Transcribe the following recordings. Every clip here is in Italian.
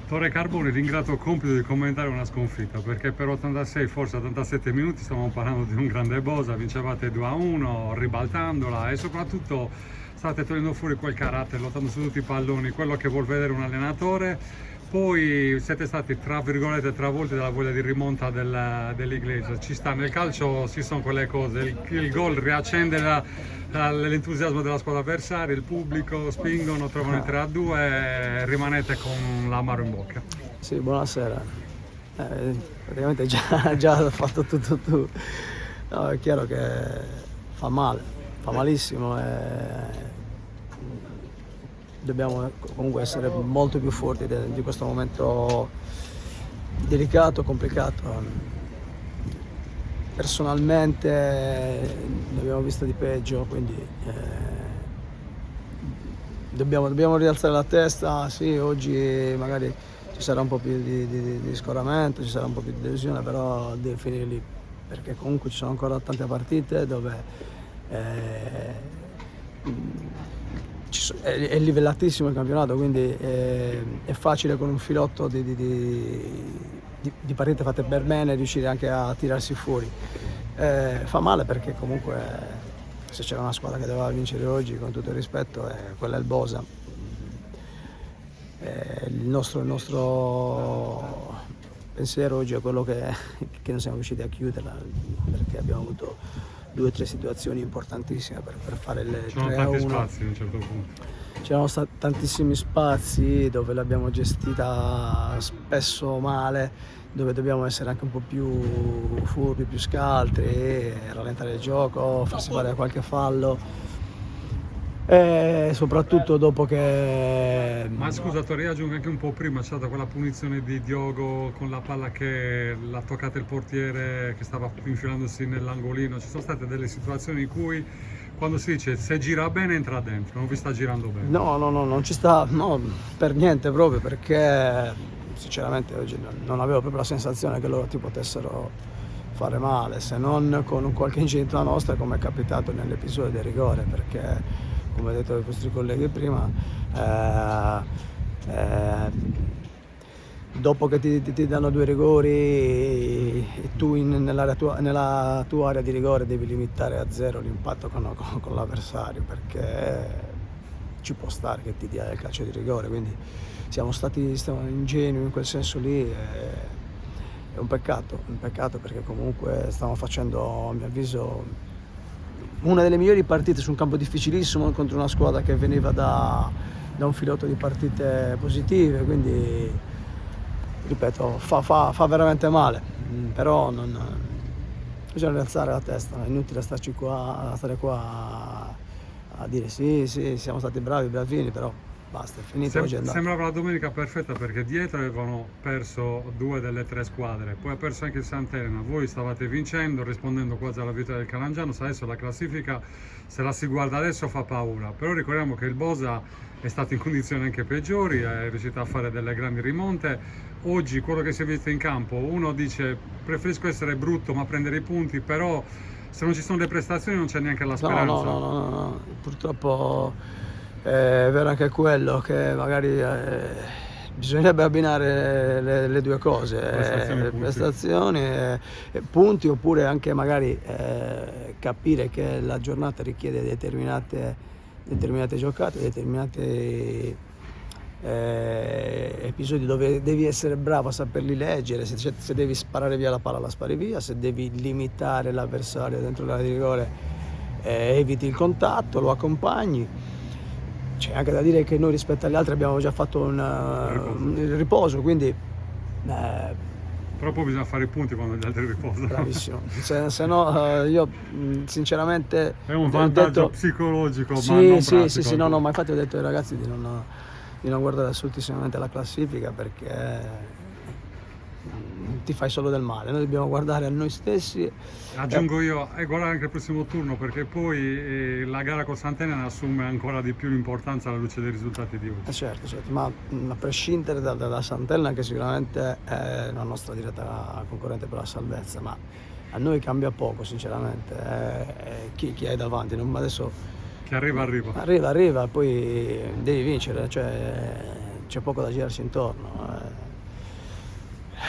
Torre Carboni, ringrato il compito di commentare una sconfitta, perché per 86, forse 87 minuti stavamo parlando di un grande Bosa, vincevate 2-1, ribaltandola e soprattutto state togliendo fuori quel carattere, lottando su tutti i palloni, quello che vuol vedere un allenatore. Poi siete stati, tra virgolette, travolti dalla voglia di rimonta dell'Iglesia. Ci sta, nel calcio ci sono quelle cose, il gol riaccende l'entusiasmo della squadra avversaria, il pubblico spingono, trovano il 3-2 e rimanete con l'amaro in bocca. Sì, buonasera. Praticamente già hai fatto tutto tu. No, è chiaro che fa male, fa malissimo e dobbiamo comunque essere molto più forti di questo momento delicato, complicato. Personalmente ne abbiamo visto di peggio, quindi dobbiamo rialzare la testa. Sì, oggi magari ci sarà un po' più di scoramento, ci sarà un po' più di delusione, però deve finire lì, perché comunque ci sono ancora tante partite dove è livellatissimo il campionato, quindi è facile con un filotto di partite fatte per bene riuscire anche a tirarsi fuori. Fa male perché comunque se c'era una squadra che doveva vincere oggi, con tutto il rispetto, quella è il Bosa. Il nostro pensiero oggi è quello che non siamo riusciti a chiuderla, perché abbiamo avuto 2 o 3 situazioni importantissime per fare il 3-1. C'erano tanti spazi a un certo punto. C'erano stati tantissimi spazi dove l'abbiamo gestita spesso male, dove dobbiamo essere anche un po' più furbi, più scaltri, rallentare il gioco, farsi fare qualche fallo. E soprattutto dopo che... Ma scusa, Tori, aggiungo anche un po' prima, c'è stata quella punizione di Diogo con la palla che l'ha toccata il portiere che stava infilandosi nell'angolino. Ci sono state delle situazioni in cui, quando si dice se gira bene entra dentro, non vi sta girando bene. No, non ci sta, no, per niente proprio, perché sinceramente oggi non avevo proprio la sensazione che loro ti potessero fare male, se non con qualche incidente nostra, come è capitato nell'episodio del rigore, perché come ho detto ai vostri colleghi prima, dopo che ti danno 2 rigori e tu nella tua area di rigore devi limitare a 0 l'impatto con l'avversario, perché ci può stare che ti dia il calcio di rigore, quindi siamo stati ingenui in quel senso lì. È un peccato perché comunque stiamo facendo, a mio avviso, una delle migliori partite su un campo difficilissimo contro una squadra che veniva da un filotto di partite positive, quindi ripeto, fa veramente male, però bisogna rialzare la testa, è inutile stare qua a dire sì, siamo stati bravini, però basta, è finito, oggi è andato. Sembrava la domenica perfetta perché dietro avevano perso 2 delle 3 squadre, poi ha perso anche il Sant'Elena, voi stavate vincendo, rispondendo quasi alla vittoria del Calangiano. Adesso la classifica, se la si guarda adesso, fa paura, però ricordiamo che il Bosa è stato in condizioni anche peggiori, è riuscito a fare delle grandi rimonte. Oggi quello che si è visto in campo, uno dice preferisco essere brutto ma prendere i punti, però se non ci sono le prestazioni non c'è neanche la speranza. No, purtroppo è vero anche quello, che magari bisognerebbe abbinare le 2 cose, prestazioni e punti, oppure anche magari capire che la giornata richiede determinate giocate, determinati episodi dove devi essere bravo a saperli leggere, se devi sparare via la palla la spari via, se devi limitare l'avversario dentro l'area di rigore eviti il contatto, lo accompagni. C'è anche da dire che noi rispetto agli altri abbiamo già fatto un riposo, quindi però poi bisogna fare i punti quando gli altri riposano. Bravissimo, se no io sinceramente è un vantaggio psicologico, ma non pratico. Sì, no, ma infatti ho detto ai ragazzi di non guardare assolutissimamente la classifica, perché ti fai solo del male. Noi dobbiamo guardare a noi stessi. Aggiungo io, e guardare anche il prossimo turno, perché poi la gara con Sant'Elena assume ancora di più l'importanza alla luce dei risultati di oggi. Certo, ma a prescindere da Sant'Elena, che sicuramente è la nostra diretta concorrente per la salvezza, ma a noi cambia poco sinceramente, chi hai davanti, adesso chi arriva, poi devi vincere, cioè c'è poco da girarci intorno.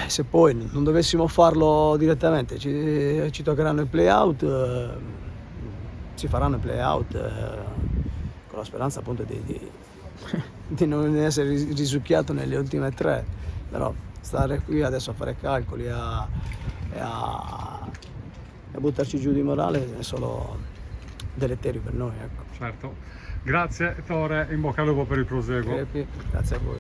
Se poi non dovessimo farlo direttamente, ci toccheranno i play-out, si faranno i play-out con la speranza appunto di non essere risucchiato nelle ultime 3, però stare qui adesso a fare calcoli e a buttarci giù di morale è solo deleterio per noi, ecco. Certo. Grazie Tore, in bocca al lupo per il proseguo. Grazie a voi.